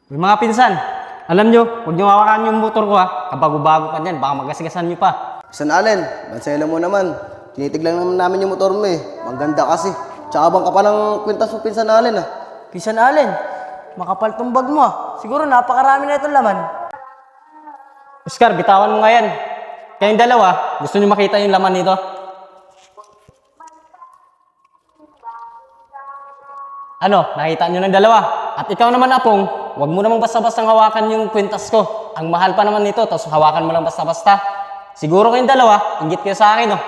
May mga pinsan, alam nyo, huwag nyo hawakan yung motor ko ha. Kabago-bago pa dyan, baka magasigasan nyo pa. San Allen, bansela mo naman. Tinitiglan naman namin yung motor mo eh. Ang ganda kasi. Tsaka bang ka pa ng kwintas mo, Pinsan Allen ah. Pinsan Allen, makapal tong bag mo ah. Siguro napakarami na itong laman. Oscar, bitawan mo nga yan. Kayong dalawa, gusto nyo makita yung laman nito? Ano, nakita nyo ng dalawa? At ikaw naman, Apong, huwag mo namang basta-bastang hawakan yung kwintas ko. Ang mahal pa naman nito, tapos hawakan mo lang basta-basta. Siguro kayong dalawa, inggit kayo sa akin, oh.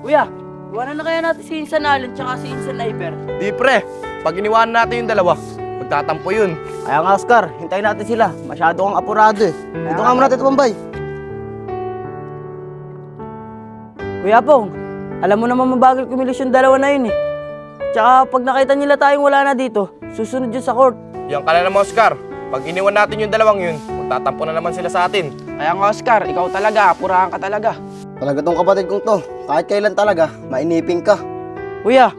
Kuya, iwanan na kaya natin si Insan Allen tsaka si Insan Iber. Di pre, pag iniwanan natin yung dalawa, magtatampo yun. Kaya nga Oscar, hintayin natin sila. Masyado kang apurado eh. Dito nga muna Tito Bombay. Kuya Pong, alam mo naman mabagal kumilos yung dalawa na yun eh. Tsaka pag nakita nila tayong wala na dito, susunod yun sa court. Yan ka na naman, Oscar. Pag iniwan natin yung dalawang yun, magtatampo na naman sila sa atin. Kaya nga Oscar, ikaw talaga, apurahan ka talaga. Talaga tong kapatid kong to. Kahit kailan talaga, mainiping ka. Kuya,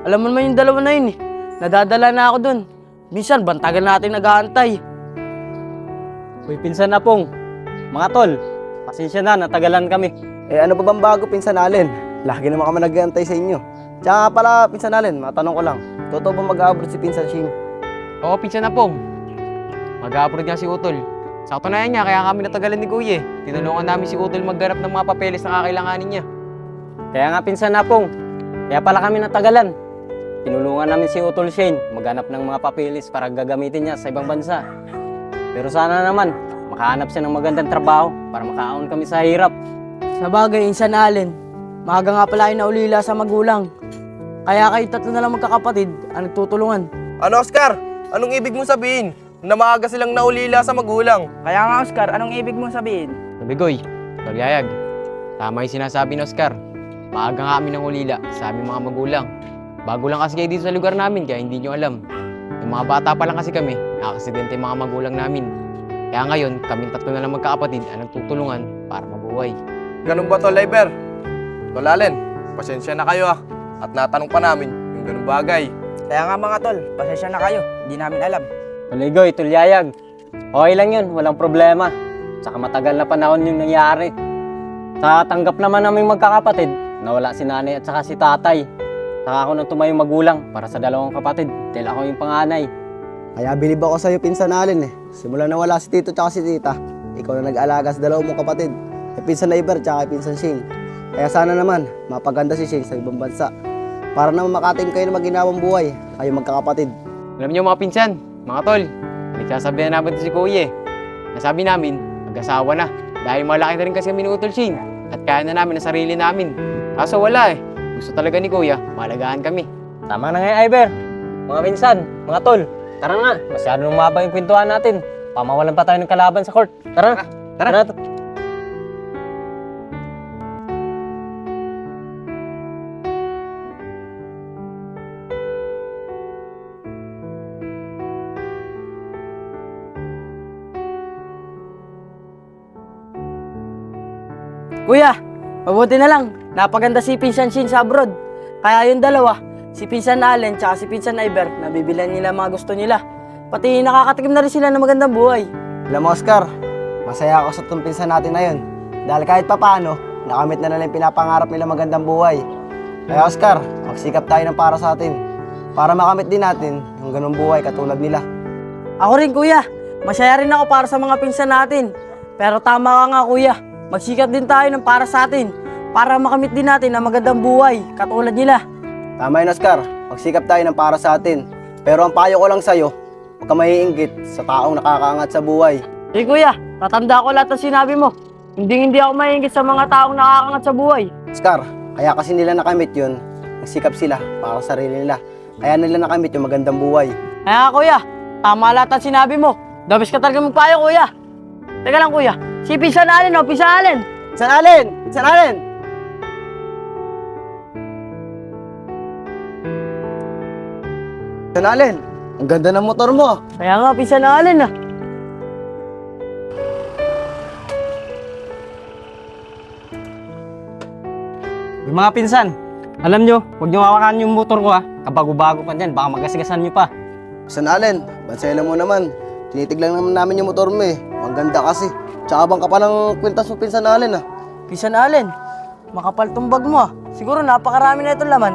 alam mo naman yung dalawa na yun eh. Nadadala na ako dun. Minsan, bantagan natin nag-aantay. Uy, pinsan Apong, mga tol, pasensya na, natagalan kami. Eh ano pa bang bago, Pinsan Allen? Lagi naman kami nag-aantay sa inyo. Tsaka pala, Pinsan Allen, matanong ko lang. Totoo ba mag-abroad si Pinsan Shing? Oo, pinsan na pong. Mag-a-upload nga si Utol. Sakto na yan niya, kaya kami natagalan ni Kuya eh. Tinulungan namin si Utol magganap ng mga papeles na kakailanganin niya. Kaya nga pinsan Apong, kaya pala kami natagalan. Tinulungan namin si Utol Shane maghanap ng mga papeles para gagamitin niya sa ibang bansa. Pero sana naman, makahanap siya ng magandang trabaho para makaahon kami sa hirap. Sa bagay, Insan Allen, maaga nga pala ay naulila sa magulang. Kaya kayo tatlo na lang magkakapatid ang nagtutulungan. Ano, Oscar? Anong ibig mong sabihin? Na maaga silang naulila sa magulang. Kaya nga Oscar, anong ibig mong sabihin? Nabigoy, Toryayag. Tama yung sinasabi ni Oscar. Maaga nga kami ng ulila sa aming mga magulang. Bago lang kasi kayo dito sa lugar namin, kaya hindi nyo alam. Yung mga bata pa lang kasi kami, nakakasidente yung mga magulang namin. Kaya ngayon, kaming tatlo na lang magkakapatid ang nagtutulungan para mabuhay. Ganun ba, Tol Iber? Tol Allen, pasensya na kayo ah. At natanong pa namin yung ganung bagay. Kaya nga mga tol, pasensya na kayo. Hindi namin alam. Tuligoy, tulyayag. Okay lang yun, walang problema. Tsaka matagal na panahon yung nangyari. Sa tanggap naman namin magkakapatid, nawala si nanay at saka si tatay. Saka ako nang tumayong magulang para sa dalawang kapatid dahil ako yung panganay. Kaya bilib ako sa'yo, Pinsan Allen eh. Simula na wala si Tito tsaka si Tita, ikaw na nag-alaga sa dalawang mong kapatid. Kay Pinsan Iber tsaka kay Pinsan Shing. Kaya sana naman, mapaganda si Shing sa ibang bansa. Para naman makatim kayo na maginawang buhay, kayo magkakapatid. Alam niyo mga pinsan, mga tol, nagsasabihan namin ito si Kuya eh. Nasabi namin, mag-asawa na. Dahil malaki na rin kasi kami ni Utol Shane. At kaya na namin ang sarili namin. Kaso wala eh. Gusto talaga ni Kuya, malagaan kami. Tama na nga, Iber. Mga minsan, mga tol, tara nga. Masyado nang mahaba yung kwentuhan natin. Pamawalan pa tayo ng kalaban sa court. Tara na. Tara. Kuya, mabuti na lang. Napaganda si Pinsan Shane sa abroad. Kaya yung dalawa, si Pinsan Allen tsaka si Pinsan Iber, nabibilan nila mga gusto nila. Pati nakakatikim na rin sila ng magandang buhay. Alam mo, Oscar, masaya ako sa itong pinsan natin na yun. Dahil kahit papaano, nakamit na nila yung pinapangarap nila magandang buhay. Kaya Oscar, magsikap tayo ng para sa atin. Para makamit din natin yung ganung buhay katulad nila. Ako rin kuya, masaya rin ako para sa mga pinsan natin. Pero tama ka nga kuya, magsikap din tayo ng para sa atin. Para makamit din natin ang magandang buhay katulad nila. Tama yun, Oscar. Magsikap tayo ng para sa atin. Pero ang payo ko lang sa'yo, huwag ka maiinggit sa taong nakakaangat sa buhay. Eh kuya, tatanda ko lahat ng sinabi mo. Hindi ako maingit sa mga taong nakakangat sa buhay. Oscar, kaya kasi nila nakamit yun, nagsikap sila para sa sarili nila. Kaya nila nakamit yung magandang buhay. Kaya kuya, tama lahat ng sinabi mo. Dabis ka talaga magpayo kuya. Teka lang kuya, si Pinsan Allen o, Pinsan Allen. Pinsan Allen! Pinsan Allen! Pinsan Allen, ang ganda ng motor mo. Kaya nga, Pinsan Allen ah. Yung mga pinsan, alam nyo, huwag nyo hawakan yung motor ko ha. Kabago-bago pa dyan, baka magasgasan nyo pa. Pinsan Allen, bansela mo naman. Tinitiglang naman namin yung motor mo eh. Ang ganda kasi. Tsaka bang ka pa ng kwintas mo, Pinsan Allen ah. Pinsan Allen, makapal tong bag mo ah. Siguro napakarami na itong laman.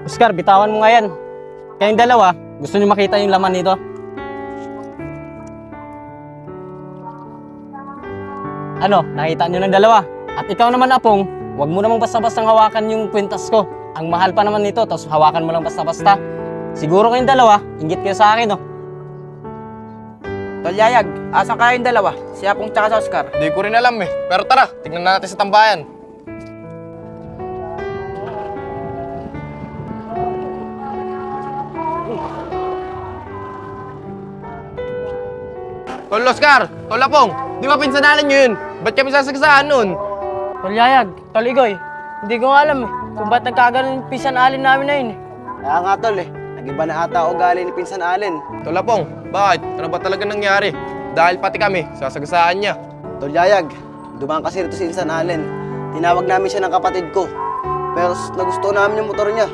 Oscar, bitawan mo nga yan. Kayong dalawa, gusto nyo makita yung laman nito? Ano, nakita nyo ng dalawa? At ikaw naman, Apong, huwag mo namang basta-basta hawakan yung kwintas ko. Ang mahal pa naman nito, tapos hawakan mo lang basta-basta. Siguro kayong dalawa, inggit kayo sa akin, oh. Tol Yayag, asan kayong dalawa? Si Apong tsaka si Oscar. Di ko rin alam eh. Pero tara, tignan natin sa tambayan. Tol Oscar, Tol Apong, di ba pinsanalan nyo yun? Ba't kami sasagasaan nun? Tol Yayag, Tol Igoy, hindi ko nga alam eh kung ba't nagkaganon yung Pinsan Allen namin na yun eh. Kaya nga tol eh, nag-iba na ata ugali ni Pinsan Allen. Tol Apong, bakit? Ano ba talaga nangyari? Dahil pati kami, sasagasaan niya. Tol Yayag, dumaan kasi rito si Pinsan Allen. Tinawag namin siya ng kapatid ko. Pero nagustuhan namin yung motor niya.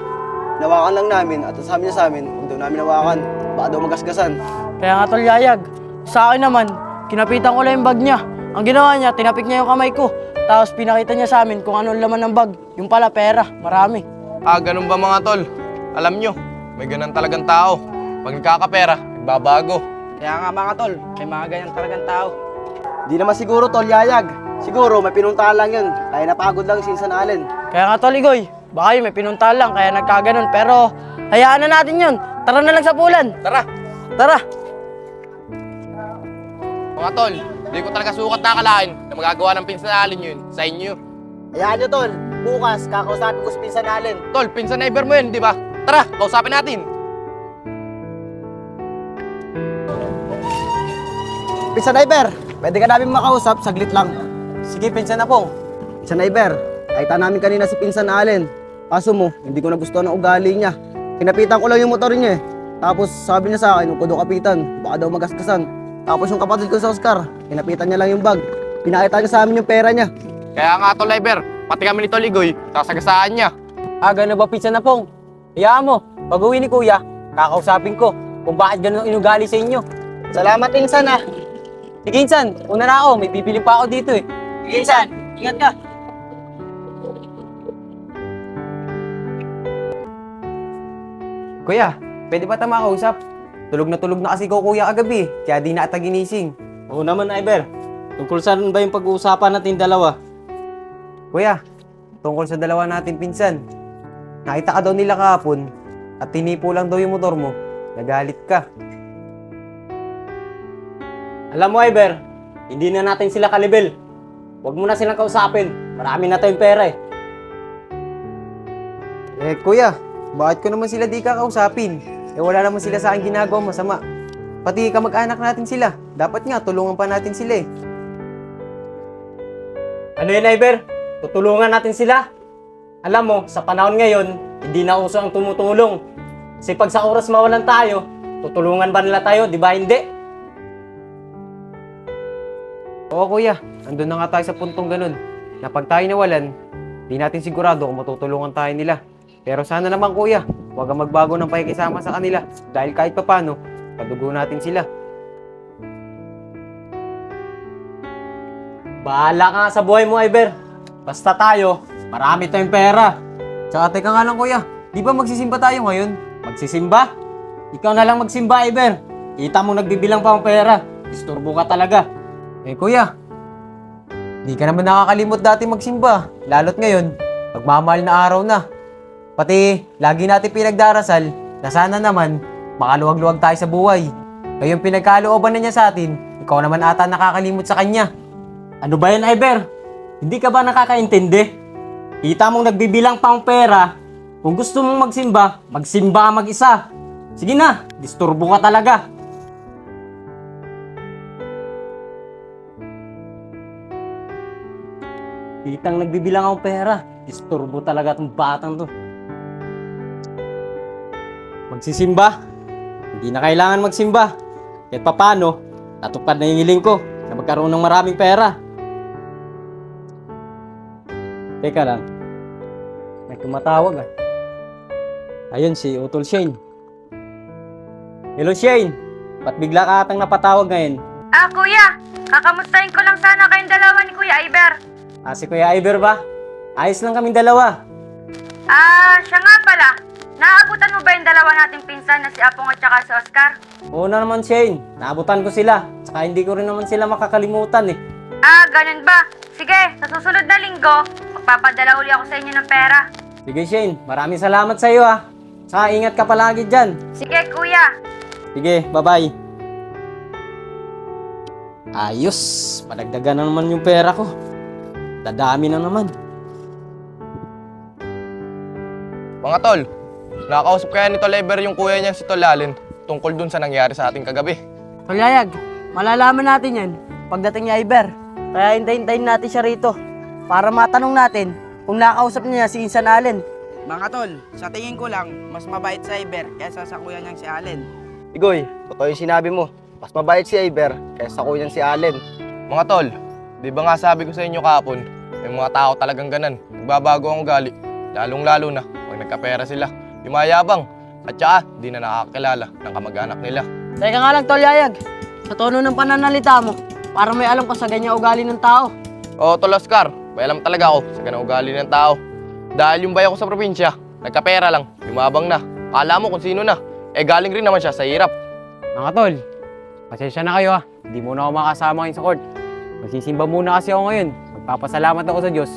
Nawakan lang namin at sabi niya sa amin, huwag daw namin nawakan. Baka daw magasgasan. Kaya nga Tol Yayag, sa akin naman, kinapitan ko lang yung bag niya. Ang ginawa niya, tinapik niya yung kamay ko. Tapos pinakita niya sa amin kung ano ang laman ng bag. Yung pala pera, marami. Ah, ganun ba mga tol? Alam nyo, may ganun talagang tao. Pag nagkakapera, nagbabago. Kaya nga mga tol, may mga ganyan talagang tao. Di naman siguro Tol Yayag. Siguro may pinuntahan lang yun. Kaya napagod lang si Pinsan Allen. Kaya nga Tol Igoy, baka yun may pinuntahan lang kaya nagkaganon. Pero hayaan na natin yun. Tara na lang sa pulan. Tara, Tara. mga tol, di ko talaga sukat nakalain na magagawa ng pinsanalan yun sa inyo. Hayaan nyo Tol, bukas kakausapin ko si Pinsan Allen. Tol, pinsan neighbor mo yun, di ba? Tara, kausapin natin. Pinsan Iber, pwede ka namin makausap, saglit lang. Sige, pinsan Apong. Pinsan Iber, nakita namin kanina si Pinsan Allen. Kaso mo, hindi ko nagustuhan ang ugali niya. Kinapitan ko lang yung motor niya eh. Tapos sabi niya sa akin, huwag ko daw kapitan, baka daw magasgasan. Tapos yung kapatid ko sa Oscar, kinapitan niya lang yung bag. Pinakita niya sa amin yung pera niya. Kaya nga tol neighbor, pati kami ni Tol Igoy, sasagasaan niya. Ah, gano'n ba, pinsan Apong? Hayaan mo, pag uwi ni Kuya, kakausapin ko kung bakit gano'n ang inugali sa inyo. Salamat Pinsan ah. Sige, insan, una na ako, may bibili pa ako dito eh. Sige, Insan. Ingat ka. Kuya, pwede ba tayo makausap? Tulog na kasi ko kuya kagabi, kaya di na ata ginising. Oo naman, Iber. Tungkol saan ba yung pag-uusapan natin dalawa? Kuya, tungkol sa dalawa natin pinsan. Nakita ka daw nila kahapon at tinipo lang daw yung motor mo. Nagalit ka. Alam mo, Iber, hindi na natin sila kalibel. Huwag mo na silang kausapin. Marami na tayong pera eh. Kuya, bakit ko naman sila di kakausapin? Wala naman sila sa akin ginagawa masama. Pati kamag-anak natin sila. Dapat nga, tulungan pa natin sila eh. Ano yun, Iber? Tutulungan natin sila. Alam mo, sa panahon ngayon, hindi na uso ang tumutulong. Kasi pag sa oras mawalan tayo, tutulungan ba nila tayo? Di ba hindi? Oo kuya, andun na nga tayo sa puntong ganun. Na pag tayo nawalan, di natin sigurado kung matutulungan tayo nila. Pero sana naman kuya, huwag kang magbago ng pakikisama sa kanila. Dahil kahit papano, kadugo natin sila. Bahala ka nga sa buhay mo, Iber. Basta tayo, marami tayong pera. Tsaka teka nga lang kuya, di ba magsisimba tayo ngayon? Magsisimba? Ikaw na lang magsimba, Iber. Kita mo nagbibilang pa ang pera. Disturbo ka talaga. Kuya, di ka naman nakakalimot dati magsimba. Lalo't ngayon, magmamahal na araw na. Pati, lagi natin pinagdarasal na sana naman makaluwag-luwag tayo sa buhay. Ngayong pinagkalooban na niya sa atin, ikaw naman ata nakakalimot sa kanya. Ano ba yan, Iber? Hindi ka ba nakakaintindi? Kita mong nagbibilang pa ang pera. Kung gusto mong magsimba, magsimba ka mag-isa. Sige na, disturbo ka talaga. Kitang nagbibilang ang pera. Disturbo talaga itong batang to. magsisimba. Hindi na kailangan magsimba. Kahit papano, natupad na yung hiling ko na magkaroon ng maraming pera. Teka lang. May tumatawag ah. Ayun si Utol Shane. Hello Shane, ba't bigla ka atang napatawag ngayon? Kuya, kakamustahin ko lang sana kayong dalawa ni Kuya Iber. Si Kuya Iber ba? Ayos lang kaming dalawa. Siya nga pala. Naaabutan mo ba yung dalawa nating pinsan na si Apong at saka si Oscar? Oo na naman Shane, naabutan ko sila. Tsaka hindi ko rin naman sila makakalimutan eh. Ganun ba? Sige, sa susunod na linggo, magpapadala uli ako sa inyo ng pera. Sige Shane, maraming salamat sa iyo ah. Tsaka ingat ka palagi dyan. Sige, Kuya. Sige, bye-bye. Ayos, padagdagan na naman yung pera ko. Dadami na naman. Mga tol, nakakausap kaya ni Tol Eber yung kuya niya si Tol Allen tungkol dun sa nangyari sa ating kagabi. Tol Yayag, malalaman natin yan pagdating ni Iber. Kaya hintayin natin siya rito para matanong natin kung nakausap niya si Insan Allen. Mga tol, sa tingin ko lang, mas mabait si Iber kaysa sa kuya niyang si Allen. Igoy, totoo yung sinabi mo. Mas mabait si Iber kaysa sa kuya si Allen. Mga tol, di ba nga sabi ko sa inyo kahapon, may mga tao talagang ganan. Nagbabago ang ugali, lalong-lalo na pag nagkapera sila. Yumayabang, at saka di na nakakilala ng kamag-anak nila. Teka nga lang, Tol Yayag. Sa tono ng pananalita mo, parang may alam ka sa ganyan ugali ng tao. Oo, Tol Oscar, may alam talaga ako sa ganang ugali ng tao. Dahil yung bayan ko sa probinsya, nagkapera lang, yumabang na. Akala mo kung sino na, galing rin naman siya sa hirap. Mga tol, pasensya na kayo Hindi muna ako makasama ngayon sa court. Magsisimba muna kasi ako ngayon. Magpapasalamat ako sa Diyos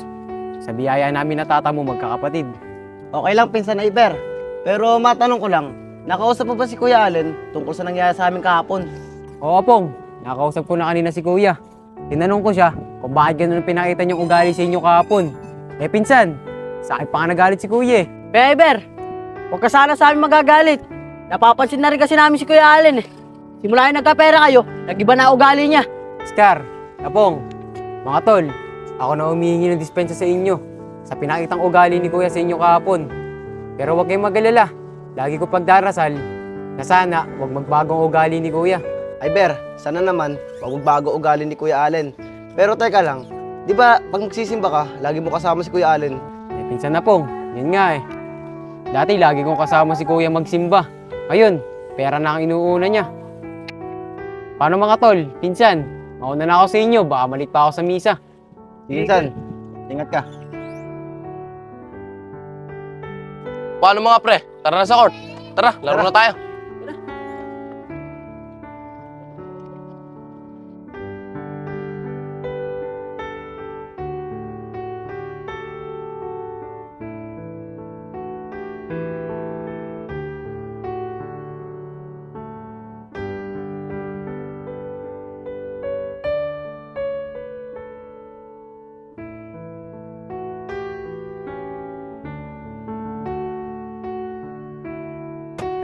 sa biyaya namin na tata mo magkakapatid. Okay lang, Pinsan Iber. Pero matanong ko lang, nakausap mo ba si Kuya Allen tungkol sa nangyari sa amin kahapon? Oo, Pong. Nakausap ko na kanina si Kuya. Tinanong ko siya kung bakit ganun ang pinakita niyong ugali sa inyo kahapon. Pinsan, sa akin pa nga nagalit si Kuya Kuya Iber, huwag ka sana sa amin magagalit. Napapansin na rin kasi namin si Kuya Allen eh. Simula yung nagkapera kayo, nag-iba na ugali niya. Oscar, Apong, mga tol, ako na humihingi ng dispensa sa inyo sa pinakitang ugali ni Kuya sa inyo kahapon. Pero huwag kayong mag-alala. Lagi ko pagdarasal na sana huwag magbagong ugali ni Kuya. Iber, sana naman, wag magbago ugali ni Kuya Allen. Pero teka lang, di ba pag magsisimba ka, lagi mo kasama si Kuya Allen? Pinsan na Pong, yun nga Dati lagi kong kasama si Kuya magsimba. Ngayon, pera na ang inuuna niya. Paano mga tol? Pinsan, mauna na ako sa inyo. Baka malit pa ako sa misa. Pinsan, ingat ka. Paano mga pre? Tara na sa court. Tara, laro na tayo.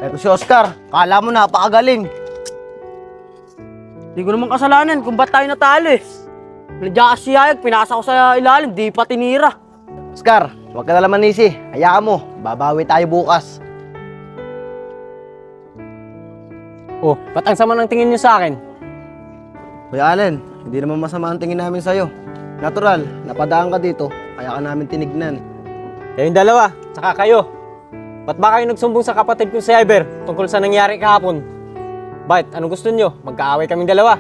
Eto si Oscar, kala mo napakagaling. Hindi ko naman kasalanan kung ba't tayo natalo eh. Nandiyan kasi si Yayag, pinasa ko sa ilalim, di pa tinira. Oscar, huwag ka na naman nisi. Hayaan mo, babawi tayo bukas. Oh, ba't ang sama ng tingin niyo sa akin? Kuya Allen, hindi naman masama ang tingin namin sa'yo. Natural, napadaan ka dito, kaya ka namin tinignan. Kayong dalawa, tsaka kayo. Ba't ba kayo nagsumbong sa kapatid ko si Iber tungkol sa nangyari kahapon? Bakit? Anong gusto niyo? Magkaaway kaming dalawa.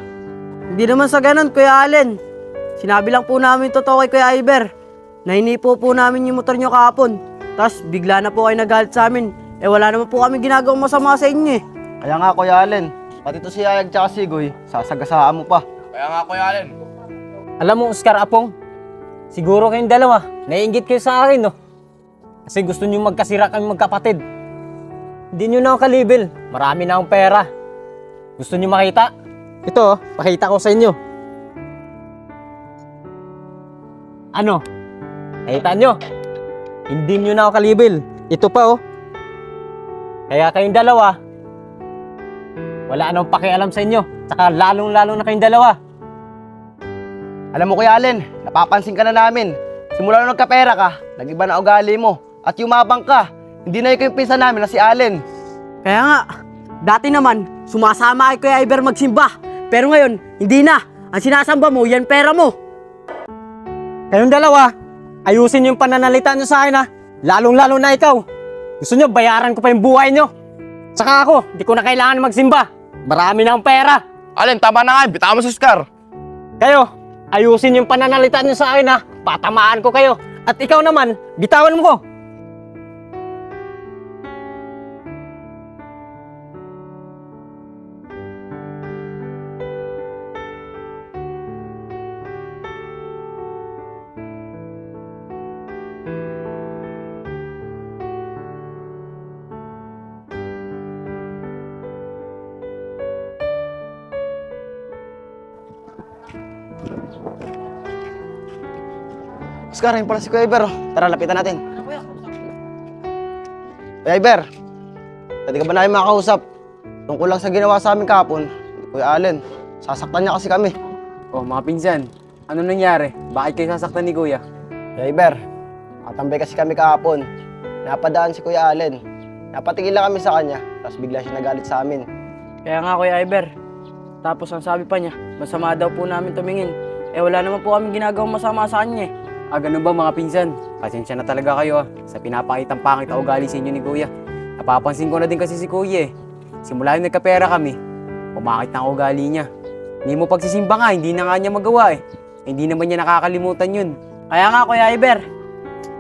Hindi naman sa ganun, Kuya Allen. Sinabi lang po namin totoo kay Kuya Iber. Nahinipo po namin yung motor nyo kahapon. Tapos bigla na po kayo nagalit sa amin. Wala naman po kami ginagawang masama sa inyo eh. Kaya nga Kuya Allen, pati to si Yayag tsaka si Goy, sasagasaan mo pa. Kaya nga Kuya Allen. Alam mo, Oscar Apong, siguro kayong dalawa, naiinggit kayo sa akin, no? Kasi gusto niyo magkasira kami magkapatid. Hindi niyo na ako kalibel. Marami na akong pera. Gusto niyo makita? Ito, pakita ko sa inyo. Ano? Nakita niyo? Hindi niyo na ako kalibel. Ito pa, oh. Kaya kayong dalawa, wala nang pakialam sa inyo. Saka lalong-lalo na kayong dalawa. Alam mo Kuya Allen, napapansin ka na namin. Simula nung nagkapera ka, nag-iba na ugali mo. At yumabang ka. Hindi na ikaw yung pinsan namin na si Allen. Kaya nga, dati naman, sumasama kay Kuya Iber magsimba. Pero ngayon, hindi na. Ang sinasamba mo, yan pera mo. Kayong dalawa, ayusin yung pananalita nyo sa akin ha. Lalong-lalo na ikaw. Gusto nyo, bayaran ko pa yung buhay nyo. Saka ako, di ko na kailangan magsimba. Marami na akong pera. Alin, tama na nga. Bitawan mo si Oscar. Kayo, ayusin yung pananalita nyo sa akin ha. Patamaan ko kayo. At ikaw naman, bitawan mo ko. Oscar, yun pala si Kuya Iber. Tara, lapitan natin. Kuya Iber, pwede ka ba namin makausap? Tungkol lang sa ginawa sa amin kahapon, ni Kuya Allen. Sasaktan niya kasi kami. Oh, mga pinsan, ano nangyari? Bakit kayo sasaktan ni Kuya? Kuya Iber, nakatambay kasi kami kahapon. Napadaan si Kuya Allen. Napatigil lang kami sa kanya, tapos bigla siya nagalit sa amin. Kaya nga, Kuya Iber. Tapos ang sabi pa niya, masama daw po namin tumingin. Eh wala naman po kami ginagawang masama sa kanya eh. Ah, ganun ba mga pinsan? Pasensya na talaga kayo sa pinapakitang pangit na ugali sa inyo ni Kuya. Napapansin ko na din kasi si Kuya eh. Simula yung nagkapera kami, pumakit na ang ugali niya. Hindi mo pagsisimba nga, hindi na nga niya magawa eh. Hindi naman niya nakakalimutan yun. Kaya nga, Kuya Iber,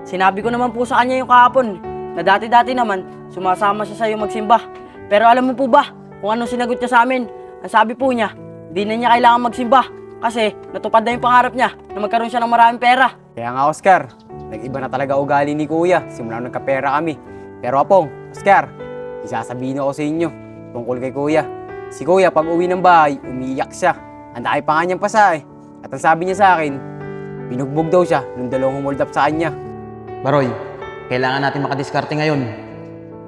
sinabi ko naman po sa kanya yung kahapon na dati-dati naman sumasama siya sa iyo magsimba. Pero alam mo po ba kung anong sinagot niya sa amin? Ang sabi po niya, di na niya kailangan magsimba kasi natupad na yung pangarap niya na magkaroon siya ng maraming pera. Kaya nga Oscar, nag-iba na talaga ugali ni Kuya simula nung nagkapera kami. Pero Apong, Oscar, isasabihin ako sa inyo tungkol kay Kuya. Si Kuya pag uwi ng bahay, umiiyak siya. Ang daki pa nga niyang pasa eh. At ang sabi niya sa akin, binugbog daw siya nung dalawang humold up sa kanya. Baroy, kailangan natin makadiskarte ngayon.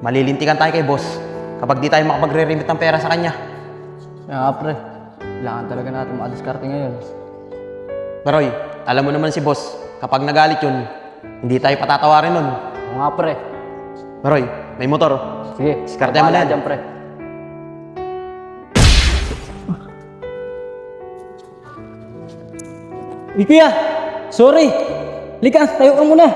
Malilintikan tayo kay boss kapag di tayo makapagre-remit ng pera sa kanya. Kaya nga pre, kailangan talaga natin makadiskarte ngayon. Baroy, alam mo naman si boss, kapag nagalit yun, hindi tayo patatawarin nun. Oo nga pre. Baroy, may motor. Sige, Diskarte mo na yan. dyan pre. Uy, Kuya! Sorry! Lika, tayo ka muna!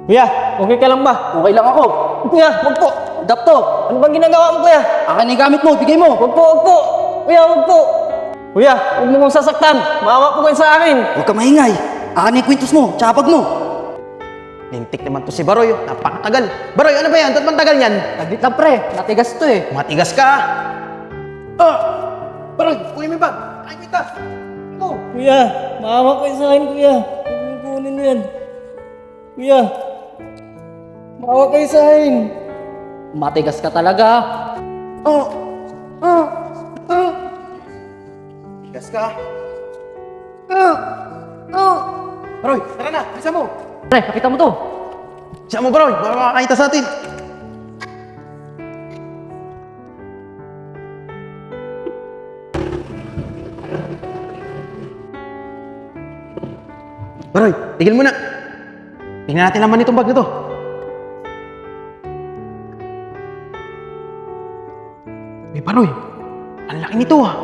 Kuya, okay ka lang ba? Okay lang ako. Kuya, wag po! Dapto! Ano bang ginagawa mo, Kuya? Akin yung gamit mo, bigay mo. Wag po, wag po! Kuya, wag po! Kuya, huwag mo kong sasaktan! Maawa po kayo sa akin! Huwag ka maingay. Akin yung kwintos mo, tsaka bag mo. Lintik naman to si Baroy, napakatagal. Baroy, ano ba yan? Ba't bang tagal yan? Naglit lang pre, natigas to eh. Matigas ka! Baroy, kunin mo yung bag. Ay, kita! Kuya, maawa kayo sa akin, Kuya. Huwag mo kunin yan. Kuya, maawa kayo sa akin. Matigas ka talaga. Matigas ka! Baroy, tara na! Bisa mo! Pre, nakita mo to. Bisa mo, Baroy! Baka makakita sa atin! Baroy, tigil mo na! Tingnan natin naman itong bag na to. Uy, Baroy! Ang laki nito ah!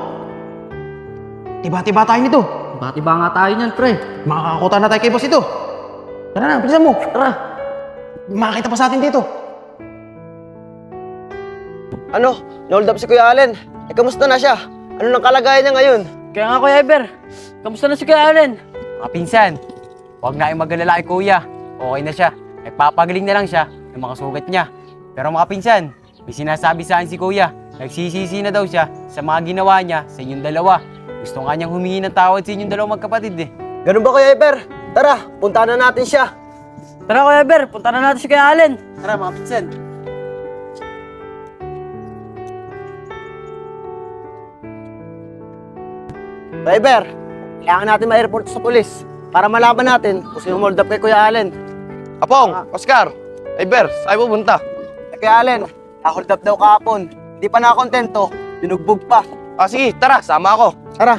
Tiba-tiba tayo nito! Bati ba nga tayo niyan, pre? Makakakuta na tayo kay boss ito! Tara na, bilisan mo! Tara! Makakita pa sa atin dito! Ano? Na-hold up si Kuya Allen. Eh, kamusta na siya? Ano nang kalagayan niya ngayon? Kaya nga, Kuya Iber, kamusta na si Kuya Allen? Mga pinsan, huwag na kayong mag-alala kay Kuya. Okay na siya. Nagpapagaling na lang siya ng mga sugat niya. Pero mga pinsan, may sinasabi sa akin si Kuya. Nagsisisi na daw siya sa mga ginawa niya sa inyong dalawa. Gusto nga niyang humingi ng tawad sa inyong dalawang magkapatid eh. Ganun ba Kuya Iber? Tara, puntahan na natin siya. Tara, Kuya Iber, punta na natin si Kuya Allen. Tara mga pinsan. Kuya Iber, kailangan natin ma-report sa polis para malaman natin kung sino hold up kay Kuya Allen. Apong, Oscar, Iber, saan mo punta? Kuya Allen, na-hold up daw kahapon. Hindi pa nakakontento, binugbog pa. Ah, sige, tara, sama ako. Tara.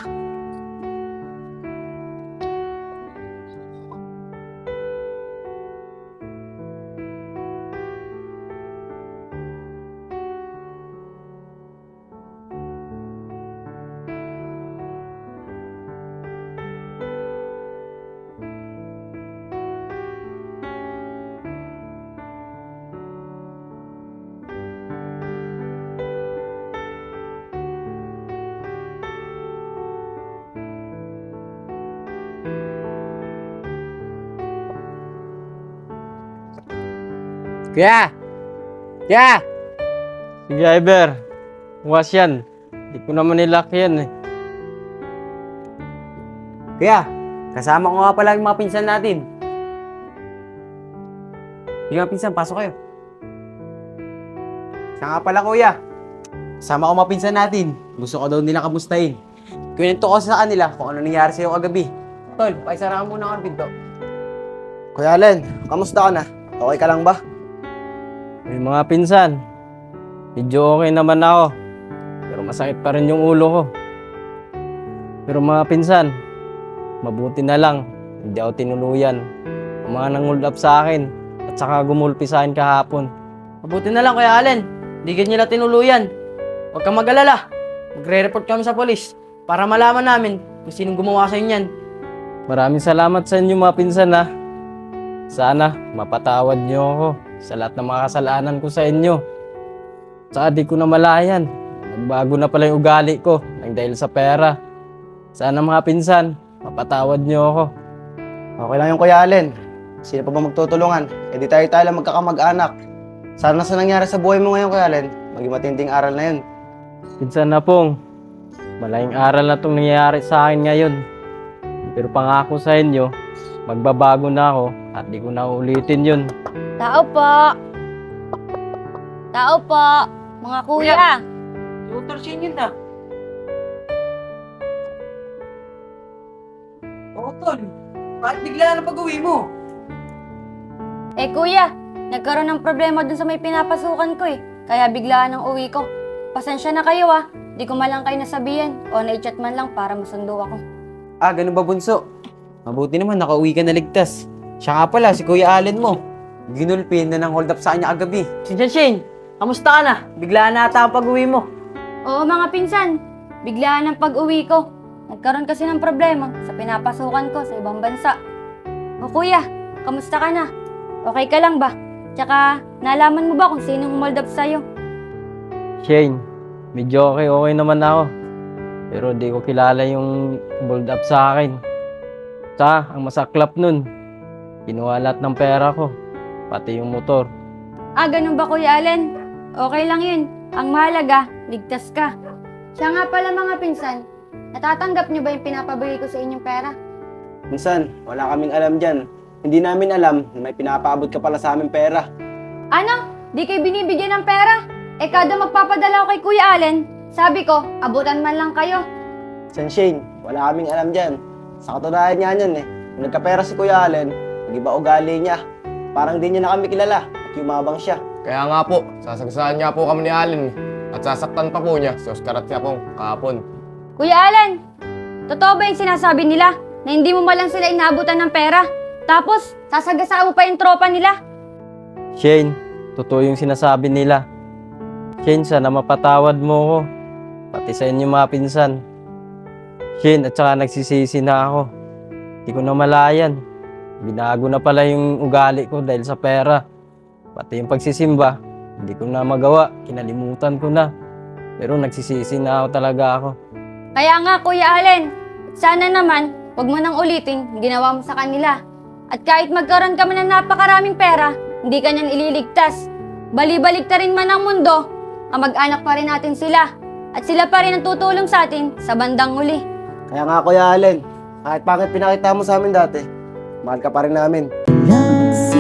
Kuya! Kuya! Sige, Iber. Bukas yan. Hindi ko naman nilak yan eh. Kuya, kasama ko nga pala yung mga pinsan natin. Yung mga pinsan, pasok kayo. Siya nga pala, kuya. Kasama ko mga pinsan natin. Gusto ko daw nila kamustahin. Kwento ko sa kanila kung ano nangyari sa'yo kagabi. Tol, paisara ka muna ako ng pinto. Kuya Allen, kamusta ka na? Okay ka lang ba? May mga pinsan. Medyo okay naman ako. Pero masakit pa rin yung ulo ko. Pero mga pinsan, mabuti na lang. Hindi ako tinuluyan. Ang mga nang-hold up sa akin at saka gumulpi sa akin kahapon. Mabuti na lang, Kuya Allen. Hindi ka nila tinuluyan. Huwag kang mag-alala. Magre-report kami sa polis para malaman namin kung sinong gumawa sa inyan. Maraming salamat sa inyo mga pinsan ha. Sana mapatawad niyo ako sa lahat ng mga kasalanan ko sa inyo. Saka di ko na malayan. Nagbago na pala yung ugali ko nang dahil sa pera. Sana mga pinsan, mapatawad niyo ako. Okay lang yung Kuya Allen. Sino pa ba magtutulungan? Eh di tayo lang magkakamag-anak. Sana sa nangyari sa buhay mo ngayon, Kuya Allen, maging matinding aral na yun. Pinsan na pong, malaking aral na itong nangyayari sa akin ngayon. Pero pangako sa inyo, magbabago na ako at di ko na ulitin yun. Tao po! Tao po! Mga kuya! Dr. Shane yun na. Oo, Tol. Bakit bigla na pag-uwi mo? Eh kuya, nagkaroon ng problema dun sa may pinapasukan ko eh. Kaya biglaan ang uwi ko. Pasensya na kayo ah. Di ko malang kayo nasabihan o na-chat man lang para masundo ako. Ah, ganun ba, Bunso? Mabuti naman, nakauwi ka na ligtas. Siya nga pala, si Kuya Allen mo. Ginulpin na ng hold up sa kanya kagabi. Sinsan Shane, kamusta ka na? Biglaan na ata ang pag-uwi mo. Oo mga pinsan, biglaan ang pag-uwi ko. Nagkaroon kasi ng problema sa pinapasukan ko sa ibang bansa. O kuya, kamusta ka na? Okay ka lang ba? Tsaka, nalaman mo ba kung sinong hold up sa'yo? Shane, medyo okay naman ako. Pero di ko kilala yung hold up sa akin. Tsaka, ang masaklap nun, kinuha lahat ng pera ko, pati yung motor. Ah, ganun ba Kuya Allen? Okay lang yun. Ang mahalaga, ligtas ka. Siya nga pala mga pinsan, natatanggap niyo ba yung pinapabigay ko sa inyong pera? Minsan, wala kaming alam dyan. Hindi namin alam na may pinapaabot ka pala sa aming pera. Ano? Di kayo binibigyan ng pera? Eh kada magpapadala ko kay Kuya Allen, sabi ko, abutan man lang kayo. San Shane, wala kaming alam dyan. Sa katunayan nga niyan eh, nung nagkapera si Kuya Allen, nag-iba ugali niya. Parang di niya na kami kilala at yumabang siya. Kaya nga po, sasagasaan niya po kami ni Allen at sasaktan pa po niya si Oscar at siya pong kahapon. Kuya Allen, totoo ba yung sinasabi nila na hindi mo malang sila inaabutan ng pera? Tapos, sasagasaan mo pa yung tropa nila? Shane, totoo yung sinasabi nila. Shane, sana mapatawad mo ko. Pati sa inyo mga pinsan. Shane, at saka nagsisisi na ako. Hindi ko na malayan. Binago na pala yung ugali ko dahil sa pera. Pati yung pagsisimba, hindi ko na magawa. Kinalimutan ko na. Pero nagsisisi na ako talaga ako. Kaya nga, Kuya Allen, sana naman, wag mo nang ulitin yung ginawa mo sa kanila. At kahit magkaroon ka man ng napakaraming pera, hindi ka niyan ililigtas. Bali-balik ta rin man ang mundo, kamag-anak pa rin natin sila. At sila pa rin ang tutulong sa atin sa bandang huli. Kaya nga Kuya Allen, kahit bakit pinakita mo sa amin dati, mahal ka pa rin namin. Love